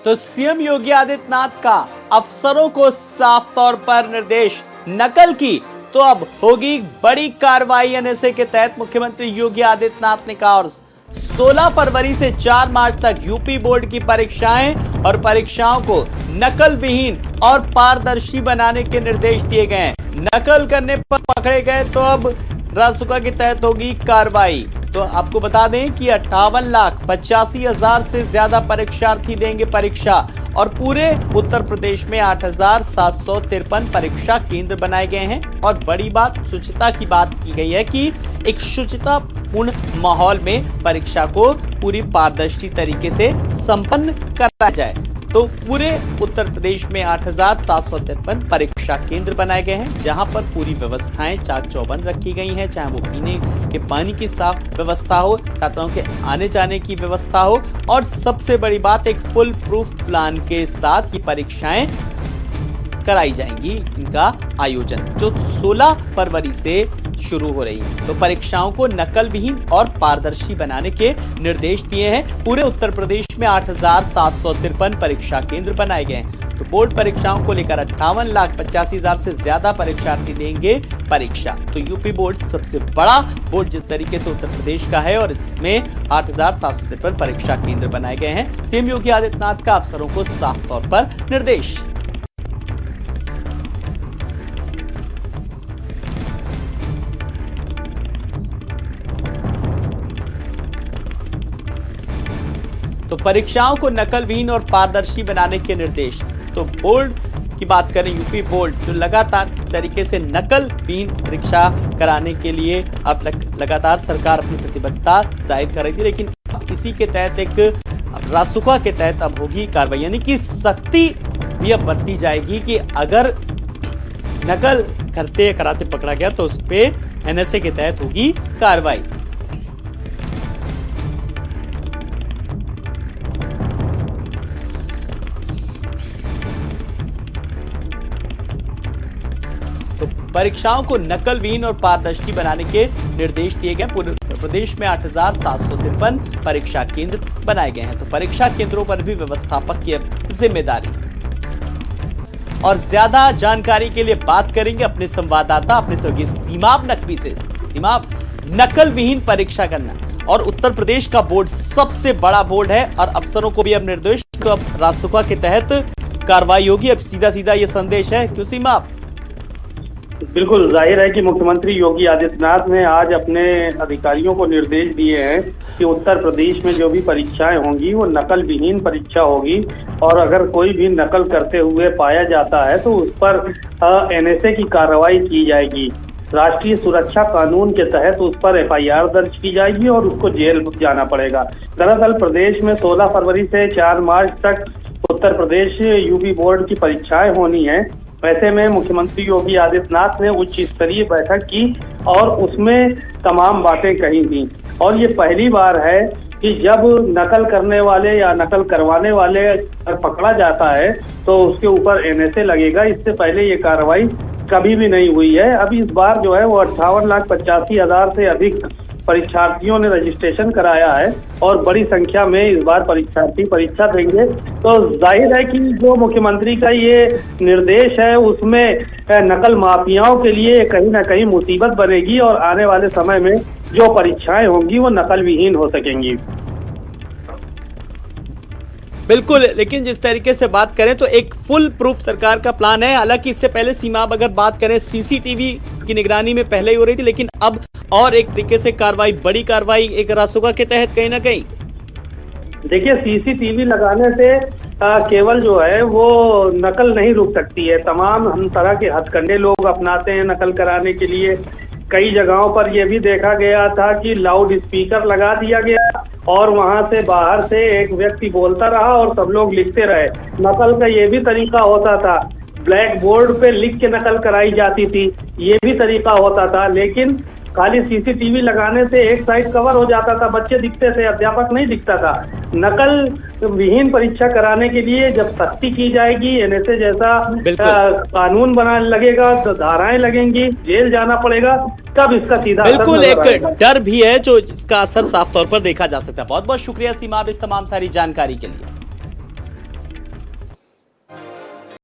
तो सीएम योगी आदित्यनाथ का अफसरों को साफ तौर पर निर्देश, नकल की तो अब होगी बड़ी कार्रवाई। एनएसए के तहत मुख्यमंत्री योगी आदित्यनाथ ने कहा और 16 फरवरी से 4 मार्च तक यूपी बोर्ड की परीक्षाएं और परीक्षाओं को नकल विहीन और पारदर्शी बनाने के निर्देश दिए गए हैं। नकल करने पर पकड़े गए तो अब रासुका के तहत होगी कार्रवाई। तो आपको बता दें कि 58,85,000 से ज्यादा परीक्षार्थी देंगे परीक्षा और पूरे उत्तर प्रदेश में 8,753 परीक्षा केंद्र बनाए गए हैं। और बड़ी बात, शुचिता की बात की गई है कि एक शुचिता पूर्ण माहौल में परीक्षा को पूरी पारदर्शी तरीके से संपन्न कराया जाए। तो पूरे उत्तर प्रदेश में 8,753 परीक्षा केंद्र बनाए गए हैं, जहां पर पूरी व्यवस्थाएं चाक चौबंद रखी गई हैं, चाहे वो पीने के पानी की साफ व्यवस्था हो, छात्रों के आने जाने की व्यवस्था हो, और सबसे बड़ी बात, एक फुल प्रूफ प्लान के साथ ये परीक्षाएं कराई जाएंगी। इनका आयोजन जो 16 फरवरी से शुरू हो रही है। तो परीक्षाओं को नकल विहीन और पारदर्शी बनाने के निर्देश दिए हैं। पूरे उत्तर प्रदेश में 8,753 परीक्षा केंद्र बनाए गए हैं। तो बोर्ड परीक्षाओं को लेकर 58,85,000 से ज्यादा परीक्षार्थी देंगे परीक्षा। तो यूपी बोर्ड सबसे बड़ा बोर्ड जिस तरीके से उत्तर प्रदेश का है, और इसमें 8,753 परीक्षा केंद्र बनाए गए हैं। सीएम योगी आदित्यनाथ का अफसरों को साफ तौर पर निर्देश। तो परीक्षाओं को नकल विहीन और पारदर्शी बनाने के निर्देश। तो बोर्ड की बात करें, यूपी बोर्ड जो लगातार तरीके से नकल विहीन परीक्षा कराने के लिए अब लगातार सरकार अपनी प्रतिबद्धता जाहिर कर रही थी, लेकिन अब इसी के तहत एक रासुका के तहत अब होगी कार्रवाई, यानी कि सख्ती भी अब बरती जाएगी कि अगर नकल करते कराते पकड़ा गया तो उस पर एनएसए के तहत होगी कार्रवाई। तो परीक्षाओं को नकल विहीन और पारदर्शी बनाने के निर्देश दिए गए। पूरे उत्तर प्रदेश में 8,753 परीक्षा केंद्र बनाए गए हैं। तो परीक्षा केंद्रों पर भी व्यवस्थापक की जिम्मेदारी। और ज्यादा जानकारी के लिए बात करेंगे अपने संवाददाता, अपने सहयोगी सीमाब नकवी से। सीमाब, नकल विहीन परीक्षा करना और उत्तर प्रदेश का बोर्ड सबसे बड़ा बोर्ड है और अफसरों को भी अब निर्देश, तो अब रासुका के तहत कार्रवाई होगी। अब सीधा सीधा ये संदेश है, क्यों सीमाब? बिल्कुल जाहिर है कि मुख्यमंत्री योगी आदित्यनाथ ने आज अपने अधिकारियों को निर्देश दिए हैं कि उत्तर प्रदेश में जो भी परीक्षाएं होंगी वो नकल विहीन परीक्षा होगी, और अगर कोई भी नकल करते हुए पाया जाता है तो उस पर एनएसए की कार्रवाई की जाएगी। राष्ट्रीय सुरक्षा कानून के तहत उस पर एफआईआर दर्ज की जाएगी और उसको जेल जाना पड़ेगा। दरअसल प्रदेश में 16 फरवरी से 4 मार्च तक उत्तर प्रदेश यूपी बोर्ड की परीक्षाएं होनी है। ऐसे में मुख्यमंत्री योगी आदित्यनाथ ने उच्च स्तरीय बैठक की और उसमें तमाम बातें कही थी। और ये पहली बार है कि जब नकल करने वाले या नकल करवाने वाले अगर पकड़ा जाता है तो उसके ऊपर एनएसए लगेगा। इससे पहले ये कार्रवाई कभी भी नहीं हुई है। अभी इस बार जो है वो 58,85,000 से अधिक परीक्षार्थियों ने रजिस्ट्रेशन कराया है और बड़ी संख्या में इस बार परीक्षार्थी परीक्षा देंगे। तो जाहिर है कि जो मुख्यमंत्री का ये निर्देश है उसमें नकल माफियाओं के लिए कहीं ना कहीं मुसीबत बनेगी और आने वाले समय में जो परीक्षाएं होंगी वो नकल विहीन हो सकेंगी। बिल्कुल, लेकिन जिस तरीके से बात करें तो एक फुल प्रूफ सरकार का प्लान है। हालांकि इससे पहले सीमाब अगर बात करें सीसीटीवी की निगरानी में पहले ही हो रही थी, लेकिन अब और एक तरीके से कार्रवाई, बड़ी कार्रवाई एक रासुका के तहत कहीं ना कहीं। देखिए, सीसीटीवी लगाने से केवल जो है वो नकल नहीं रुक सकती है। तमाम हम तरह के हथकंडे लोग अपनाते हैं नकल कराने के लिए। कई जगहों पर यह भी देखा गया था कि लाउड स्पीकर लगा दिया गया और वहां से बाहर से एक व्यक्ति बोलता रहा और सब लोग लिखते रहे। नकल का ये भी तरीका होता था, ब्लैक बोर्ड पे लिख के नकल कराई जाती थी, ये भी तरीका होता था। लेकिन खाली सीसीटीवी लगाने से एक साइड कवर हो जाता था, बच्चे दिखते थे, अध्यापक नहीं दिखता था। नकल विहीन परीक्षा कराने के लिए जब सख्ती की जाएगी, एनएसए जैसा कानून बना लगेगा, धाराएं लगेंगी, जेल जाना पड़ेगा, तब इसका सीधा बिल्कुल एक डर भी है जो इसका असर साफ तौर पर देखा जा सकता है। बहुत बहुत शुक्रिया सीमा, इस तमाम सारी जानकारी के लिए।